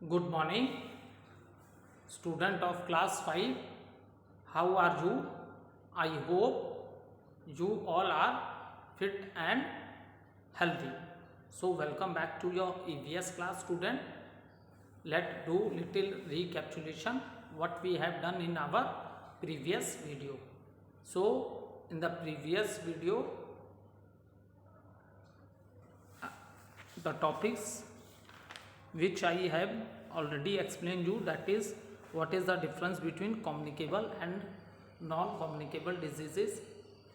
Good morning, student of class 5. How are you? I hope you all are fit and healthy. So welcome back to your EVS class, student. Let's do little recapitulation what we have done in our previous video. So in the previous video, the topics which I have already explained you, that is what is the difference between communicable and non-communicable diseases,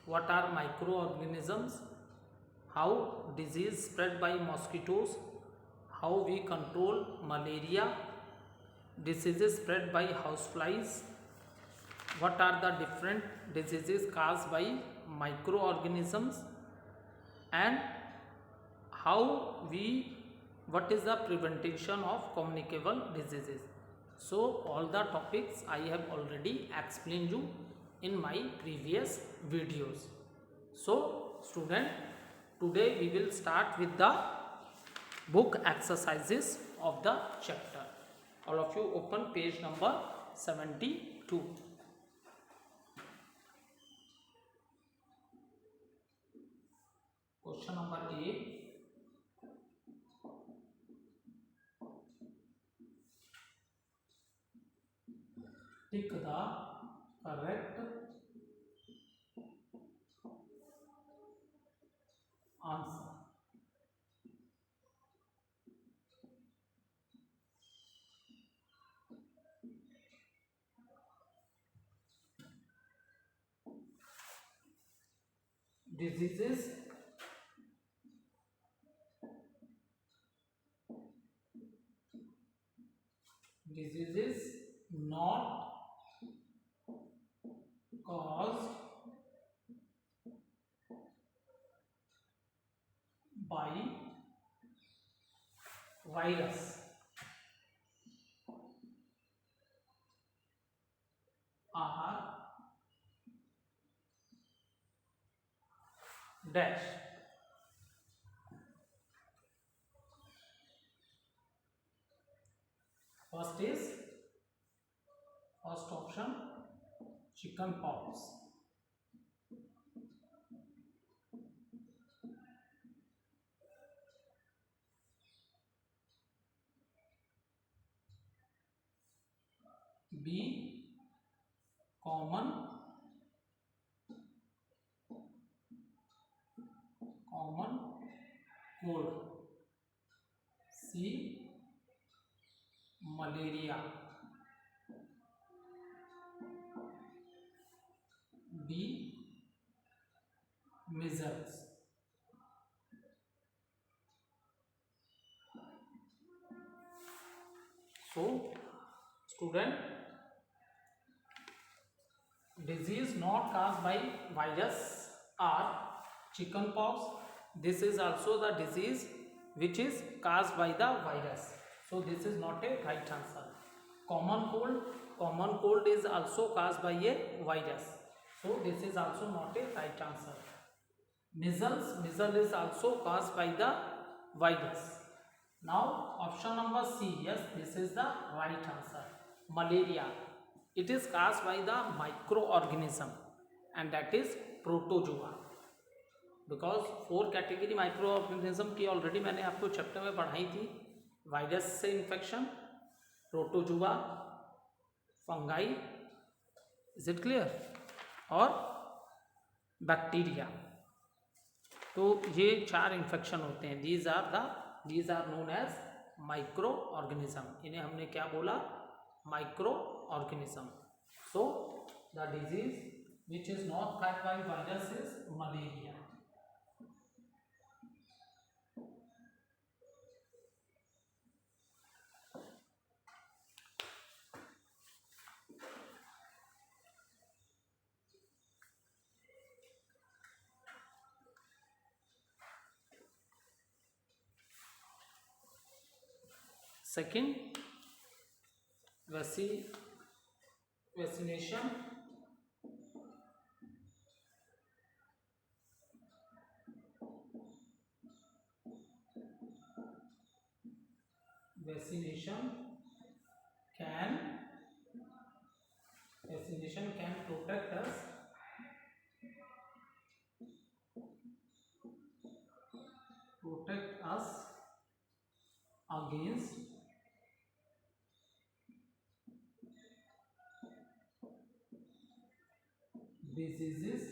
what are microorganisms, how disease spread by mosquitoes, how we control malaria, diseases spread by houseflies, what are the different diseases caused by microorganisms, and what is the prevention of communicable diseases. So all the topics I have already explained you in my previous videos. So student, today we will start with the book exercises of the chapter. All of you open page number 72. Question number A. Tick the correct answer. Diseases not caused by virus are dash. First option, chicken pox. B, common cold. C, malaria. D, measles. So student, disease not caused by virus are chicken pox. This is also the disease which is caused by the virus. So this is not a right answer. Common cold is also caused by a virus. So this is also not a right answer. Measles is also caused by the virus. Now option number C, yes, this is the right answer. Malaria, it is caused by the microorganism and that is protozoa. Because 4 category micro organism की already मैंने आपको chapter में पढ़ाई थी. Virus से infection, protozoa, fungi, is it clear, और bacteria. तो ये 4 इन्फेक्शन होते हैं. These are known as micro organism. इन्हें हमने क्या बोला? Micro organism. So the disease which is not caused by virus is malaria. Second, vaccination. Vaccination can vaccination can protect us against diseases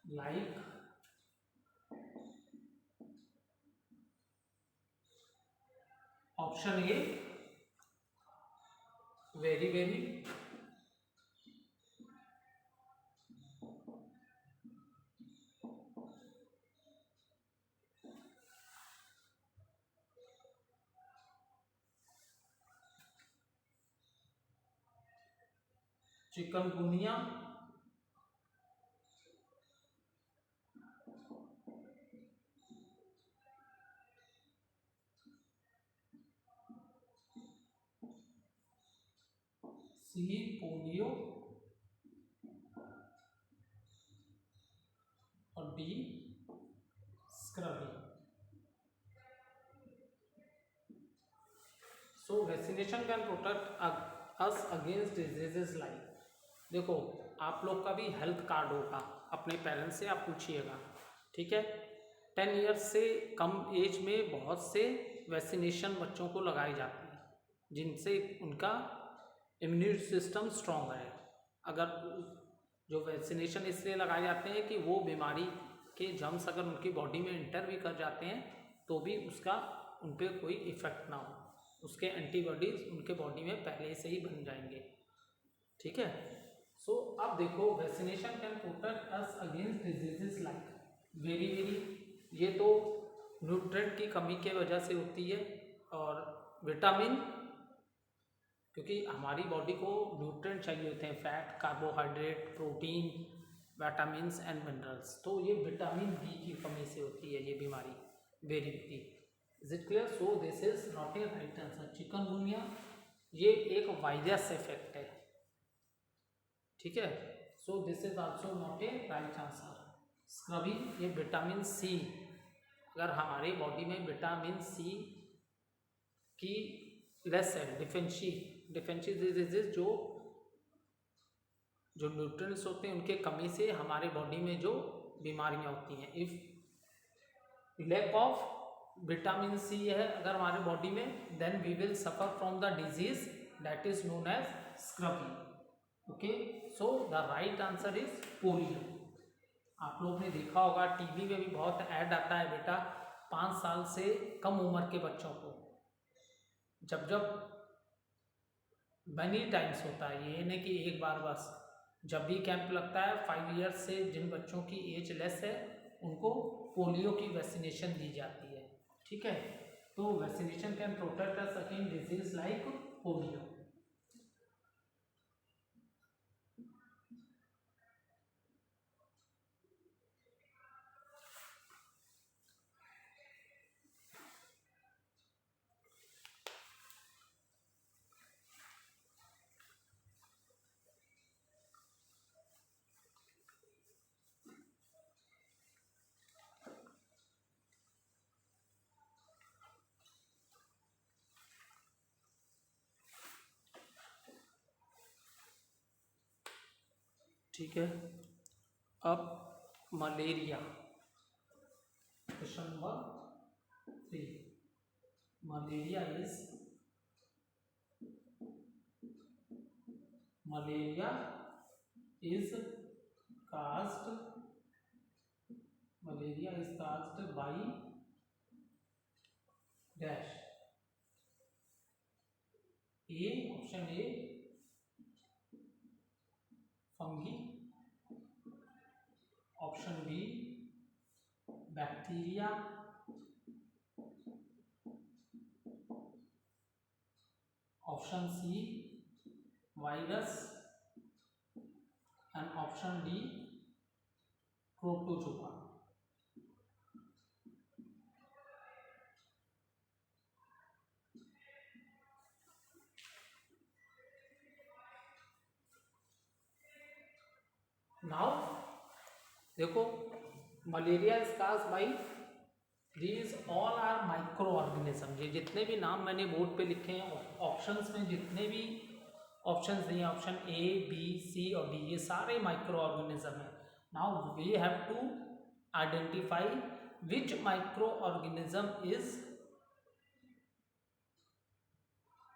like option A very very, chikungunya, C polio और D scurvy. So vaccination can protect us against diseases like, देखो आप लोग का भी health card होगा, अपने parents से आप पूछिएगा, ठीक है। 10 ईयर्स से कम एज में बहुत से वैक्सीनेशन बच्चों को लगाई जाती है जिनसे उनका इम्यून सिस्टम स्ट्रॉन्ग है। अगर जो वैक्सीनेशन इसलिए लगाए जाते हैं कि वो बीमारी के जर्म्स अगर उनकी बॉडी में इंटर भी कर जाते हैं तो भी उसका उन पर कोई इफेक्ट ना हो, उसके एंटीबॉडीज उनके बॉडी में पहले से ही बन जाएंगे, ठीक है। सो अब देखो vaccination can protect us against diseases like very very, ये तो न्यूट्रिएंट की कमी के वजह से होती है, और विटामिन, क्योंकि हमारी बॉडी को न्यूट्रिएंट चाहिए होते हैं, fat, carbohydrate, protein, vitamins and minerals, तो ये विटामिन बी की कमी से होती है ये बीमारी very very. Is it clear? So this is not a right answer. Chikungunya ये एक वायरस इफेक्ट है, ठीक है। So this is also not a right answer. Scurvy ये विटामिन सी, अगर हमारी बॉडी में विटामिन सी की लेस है, डिफेंशी डिजीजेज जो न्यूट्रिएंट्स होते हैं उनके कमी से हमारे बॉडी में जो बीमारियां होती हैं, if lack of vitamin C है अगर हमारे बॉडी में, then we will suffer from the disease that is known as scurvy. Okay, so the right answer is polio. आप लोग ने देखा होगा टीवी में भी बहुत ऐड आता है बेटा, 5 साल से कम उम्र के बच्चों को जब मैनी टाइम्स होता है, ये नहीं कि एक बार बस, जब भी कैंप लगता है 5 ईयर्स से जिन बच्चों की एज लेस है उनको पोलियो की वैक्सीनेशन दी जाती है, ठीक है। तो vaccination can protect us against disease like polio. ठीक है, अब malaria, question number 3। Malaria is caused by dash, option A fungi, option B bacteria, option C virus and option D protozoa. Now देखो malaria is caused by these all are microorganism. ये जितने भी नाम मैंने board पे लिखे हैं options में, जितने भी ऑप्शंस दिए ऑप्शन ए बी सी और डी, ये सारे माइक्रो ऑर्गेनिज्म हैं। Now we have to identify which microorganism is,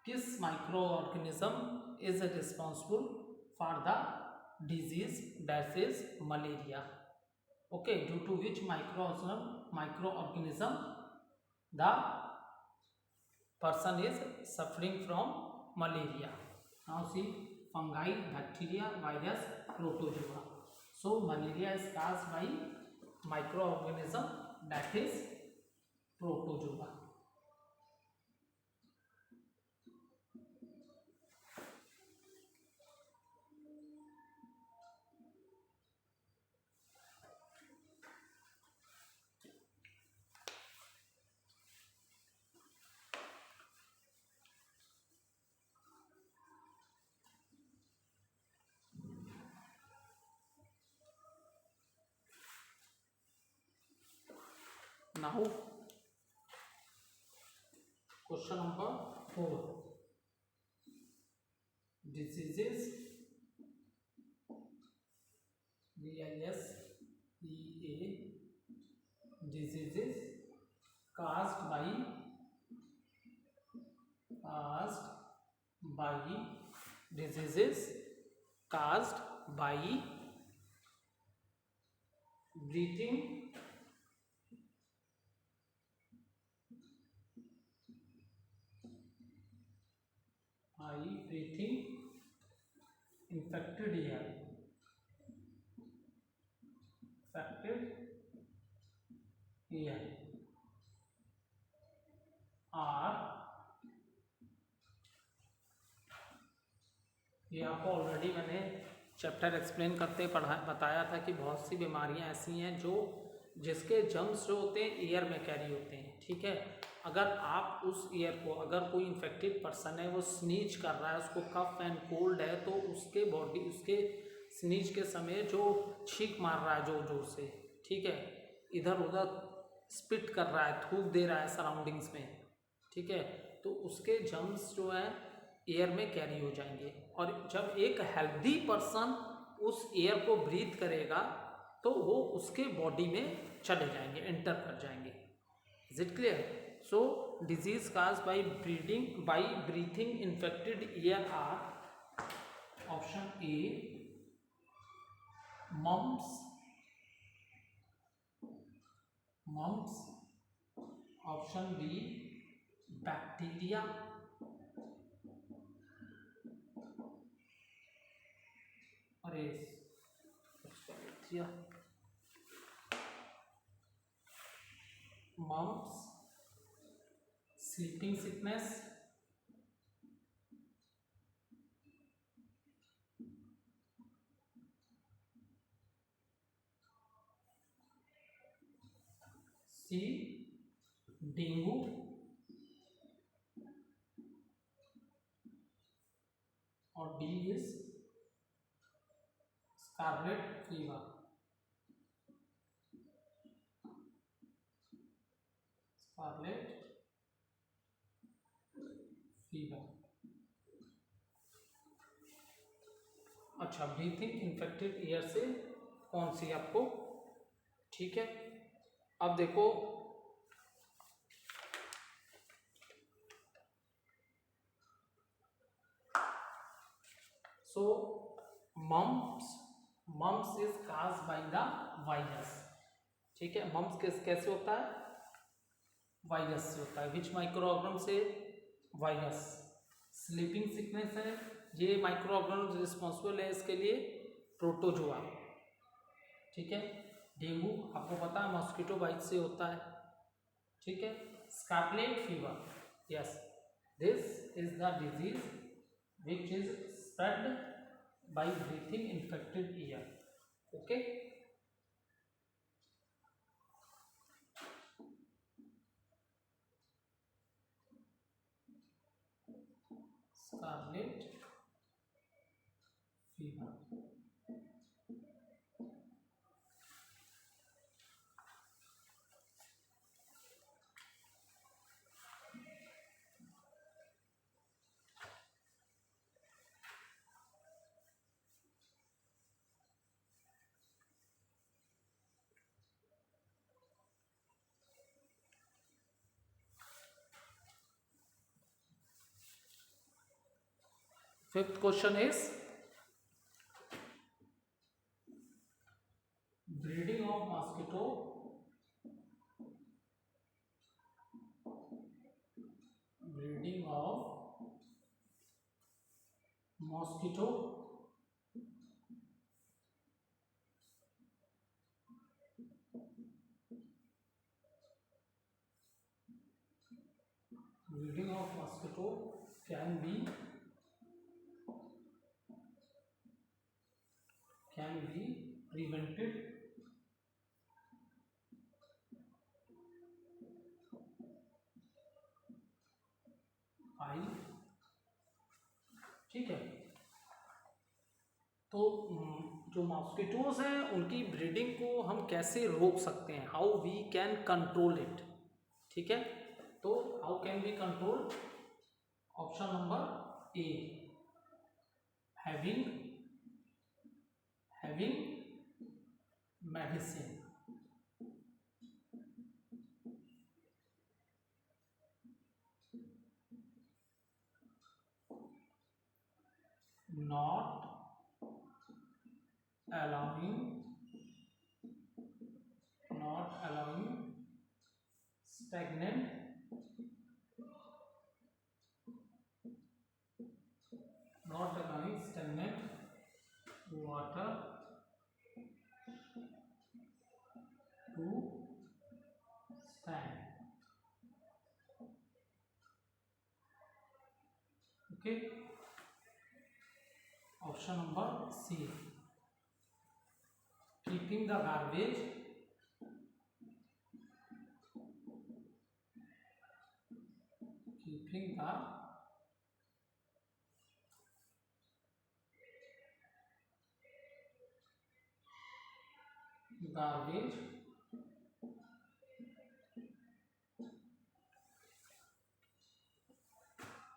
किस microorganism is responsible for the disease that is malaria. Okay, due to which microorganism the person is suffering from malaria. Now see, fungi, bacteria, virus, protozoa. So malaria is caused by microorganism that is protozoa. Now question number 4, diseases, DISEA, diseases caused by diseases caused by breathing infected air, are, ये आपको already मैंने chapter explain करते बताया था कि बहुत सी बीमारियां ऐसी हैं जो जिसके जर्म्स जो होते हैं एयर में कैरी होते हैं। ठीक है, अगर आप उस एयर को, अगर कोई इन्फेक्टेड पर्सन है वो स्नीज कर रहा है, उसको कफ एंड कोल्ड है, तो उसके बॉडी, उसके स्नीज के समय जो छींक मार रहा है जोर जोर से, ठीक है, इधर उधर स्पिट कर रहा है, थूक दे रहा है सराउंडिंग्स में, ठीक है, तो उसके जर्म्स जो है एयर में कैरी हो जाएंगे। और जब एक हेल्दी पर्सन उस एयर को ब्रीथ करेगा तो वो उसके बॉडी में चले जाएंगे, एंटर कर जाएंगे। Is it clear? So disease cause by breathing infected air are option A mumps, option B bacteria, अरे mumps, sleeping sickness, C dengue, और डी इज स्कारलेट फीवर। अच्छा, ब्रीथिंग इन्फेक्टेड एयर से कौन सी आपको, ठीक है। अब देखो so mumps is caused by the virus, ठीक है। मम्प्स कैसे होता है? वायरस से होता है। विच माइक्रो ऑर्गेनिज्म से? वायरस। स्लीपिंग सिकनेस है, ये माइक्रो ऑर्गेनिज्म रिस्पॉन्सिबल है इसके लिए, प्रोटोजोआ, ठीक है। डेंगू आपको पता है मॉस्किटो बाइट से होता है, ठीक है। Scarlet fever, yes, this is the disease which is spread by breathing infected air, okay. Scarlet fever. Fifth question is breeding of mosquito. Breeding of mosquito breeding of mosquito can be prevented by, ठीक है। तो जो mosquitoes हैं उनकी breeding को हम कैसे रोक सकते हैं, how we can control it, ठीक है। तो how can we control, option number A, having medicine, not allowing stagnant water to stand, okay। Option number C, keeping the garbage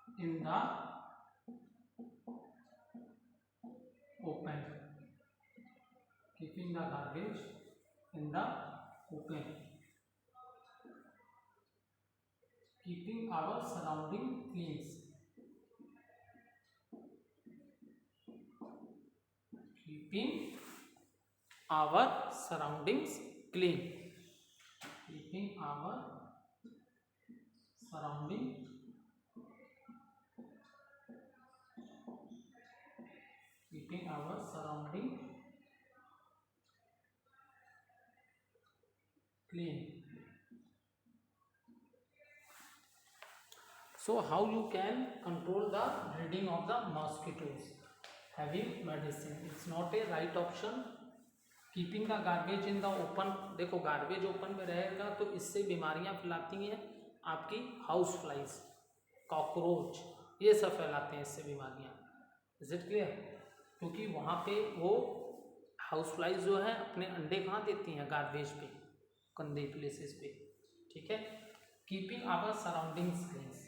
in the open, keeping the garbage in the open, keeping our surrounding clean, keeping our surroundings clean, keeping our surrounding clean। So how you can control the breeding of the mosquitoes, having medicine, it's not a right option। Keeping the garbage in the open, देखो garbage open में रहेगा तो इससे बीमारियां फैलाती हैं आपकी, house flies, cockroach, ये सब फैलाते हैं इससे बीमारियां, इज इट क्लियर। क्योंकि वहाँ पे वो हाउस फ्लाइज जो है अपने अंडे कहाँ देती हैं, गार्बेज पे, गंदे प्लेसेस पे, ठीक है। कीपिंग आवर सराउंडिंग्स क्लीन्स,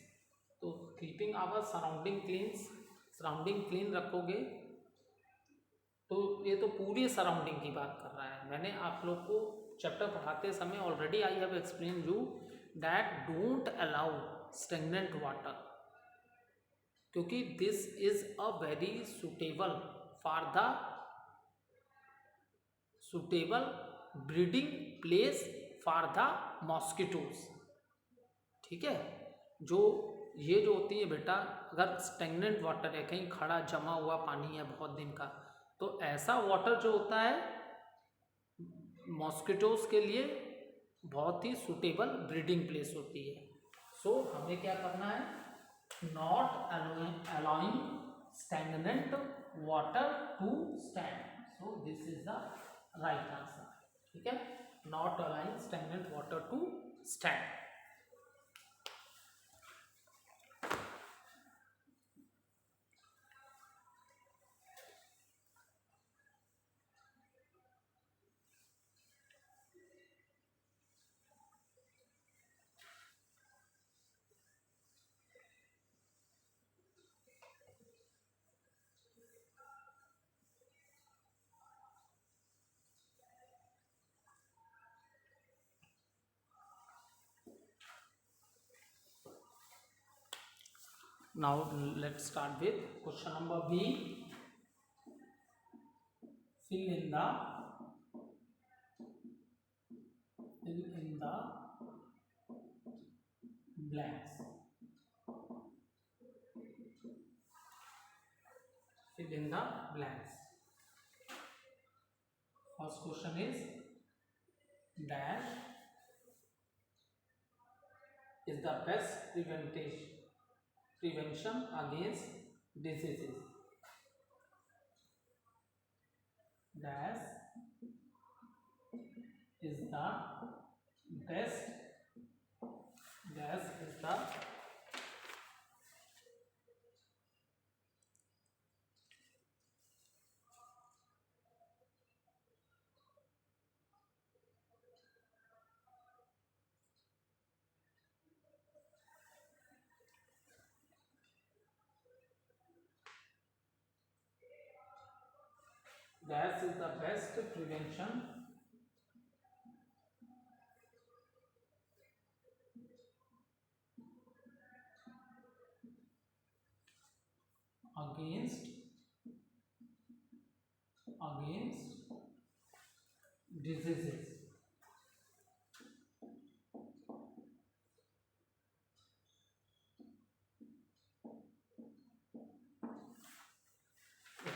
तो कीपिंग आवर सराउंडिंग क्लीन रखोगे तो ये तो पूरी सराउंडिंग की बात कर रहा है। मैंने आप लोग को चैप्टर पढ़ाते समय already I have explain you that don't allow stagnant water, क्योंकि this is a very suitable breeding place for the mosquitoes, ठीक है। जो होती है बेटा, अगर स्टेगनेंट वाटर है, कहीं खड़ा जमा हुआ पानी है बहुत दिन का, तो ऐसा वाटर जो होता है मॉस्किटोज के लिए बहुत ही सुटेबल ब्रीडिंग प्लेस होती है। सो हमें क्या करना है, not allowing stagnant water to stand, so this is the right answer, ठीक है। Not allowing stagnant water to stand. Now let's start with question number B. Fill in the blanks. Fill in the blanks. First question is dash is the best prevention against diseases. Dash is the best. Dash is the Dash is the best prevention against diseases.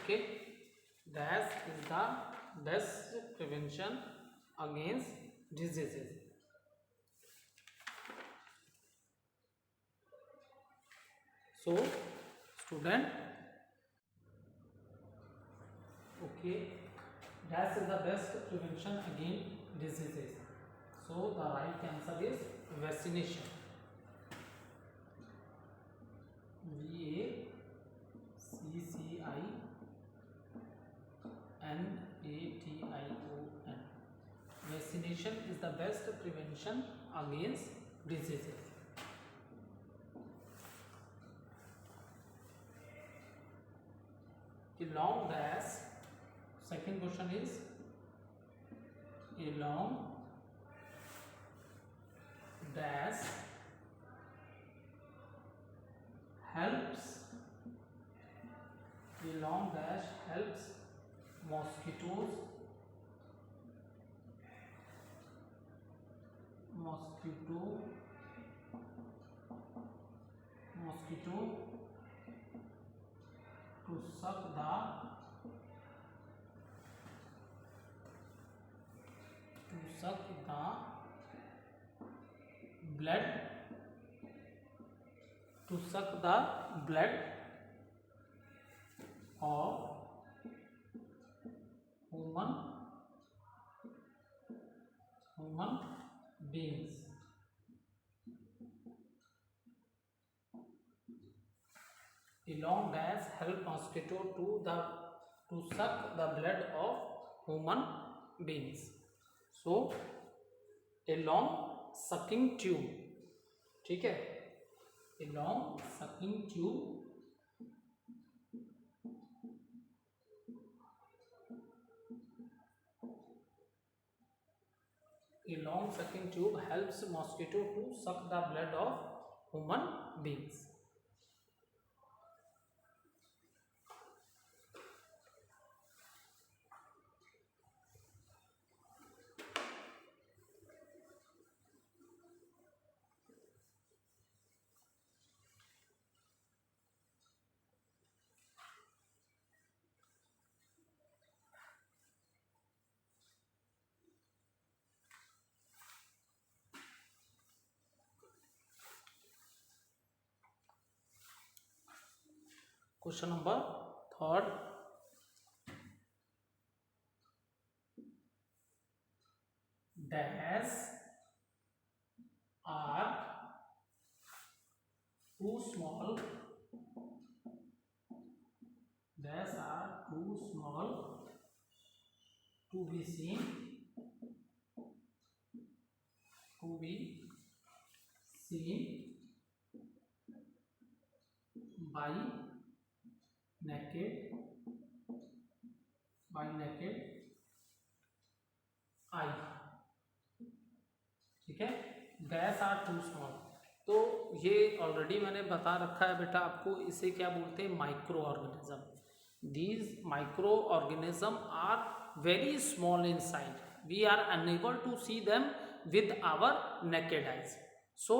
Okay, dash is the best prevention against diseases. So student, okay, dash is the best prevention against diseases. So the right answer is vaccination. VACCINATION. Vaccination is the best prevention against diseases. A long dash. Second question is a long dash helps. A long dash helps mosquito to suck the blood of human beings. A long dash help mosquito to suck the blood of human beings. So a long sucking tube. ठीक है, a long sucking tube helps mosquito to suck the blood of human beings. Question number third. Dash are too small. Dash are too small to be seen by naked eye. ठीक है, dash are too small. तो ये already मैंने बता रखा है बेटा आपको, इसे क्या बोलते हैं, micro organism. These micro organism are very small in size. We are unable to see them with our naked eyes. So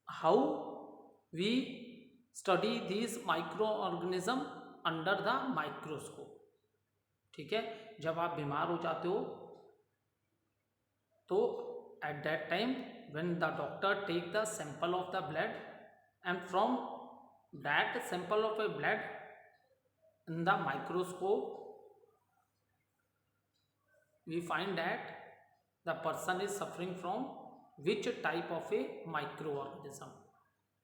how we study these microorganism under the microscope. ठीक है, जब आप बीमार हो जाते हो तो at that time when the doctor take the sample of the blood and from that sample of a blood in the microscope we find that the person is suffering from which type of a microorganism.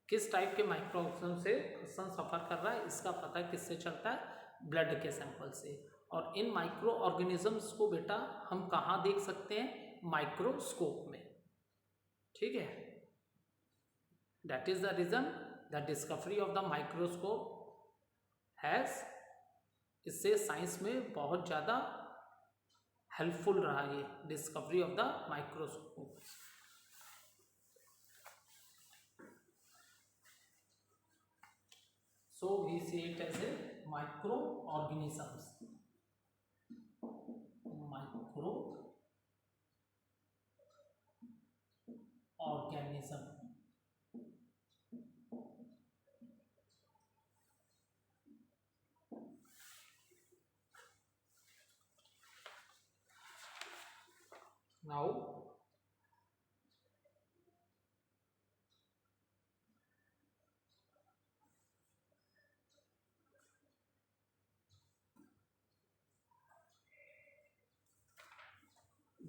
किस type के micro organism से person सफ़र कर रहा है इसका पता किससे चलता है, ब्लड के सैंपल से. और इन माइक्रो ऑर्गेनिजम्स को बेटा हम कहाँ देख सकते हैं, माइक्रोस्कोप में. ठीक है, that is the reason the discovery of the microscope has, इससे साइंस में बहुत ज़्यादा हेल्पफुल रहा ये discovery of the microscope. So we see it as a micro organisms. Micro organism. Now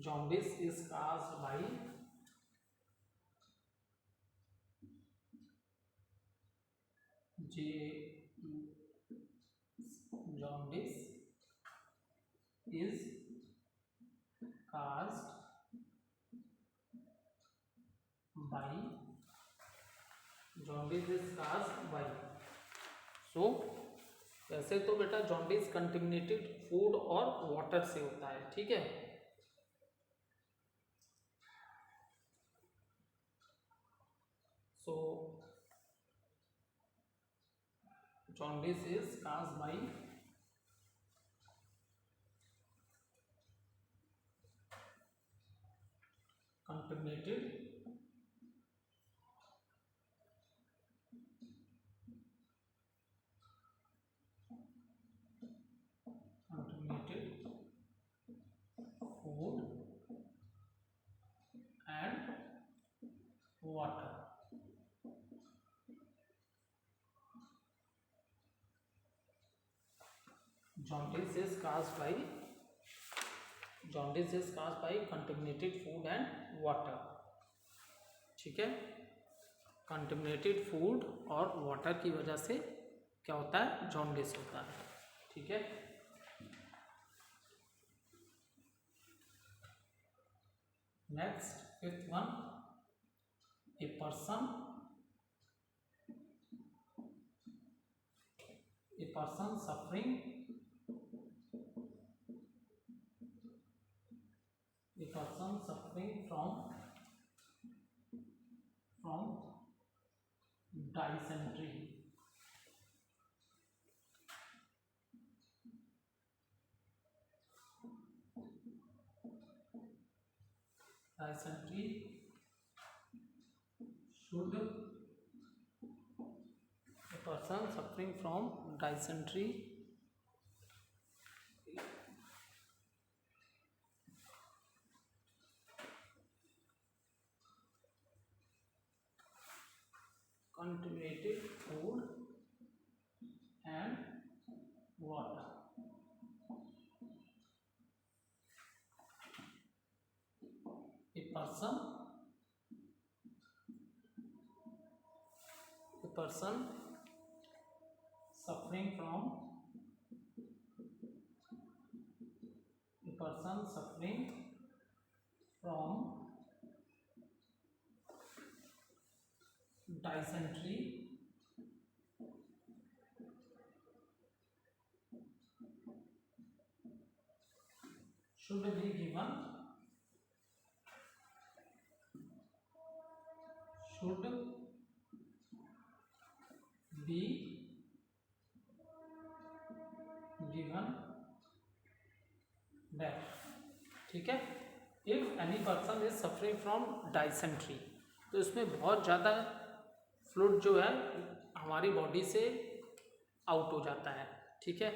jaundice is caused by jaundice is caused by jaundice is caused by. सो वैसे तो बेटा jaundice contaminated food और water से होता है. ठीक है, सो jaundice is caused by contaminated food and water. Jaundice is caused by contaminated food and water. ठीक है, कंटेमिनेटेड फूड और वाटर की वजह से क्या होता है, जॉन्डिस होता है. ठीक है, next fifth one, a person suffering from dysentery. Dysentery should, a person suffering from dysentery contaminated food and water. A person suffering from dysentery should be given should be given dash, ठीक है। If any person is suffering from dysentery, तो इसमें बहुत ज़्यादा fluid जो है हमारी body से आउट हो जाता है, ठीक है,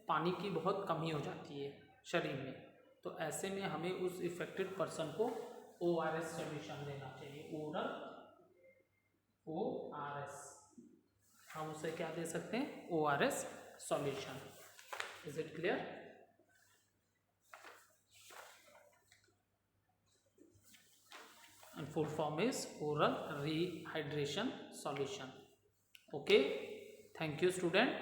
पानी की बहुत कमी हो जाती है शरीर में, तो ऐसे में हमें उस इफेक्टेड पर्सन को ORS सॉल्यूशन देना चाहिए, ओरल ORS, हम उसे क्या दे सकते हैं, ORS solution. Is it clear? And full form is oral rehydration solution. Okay, thank you student.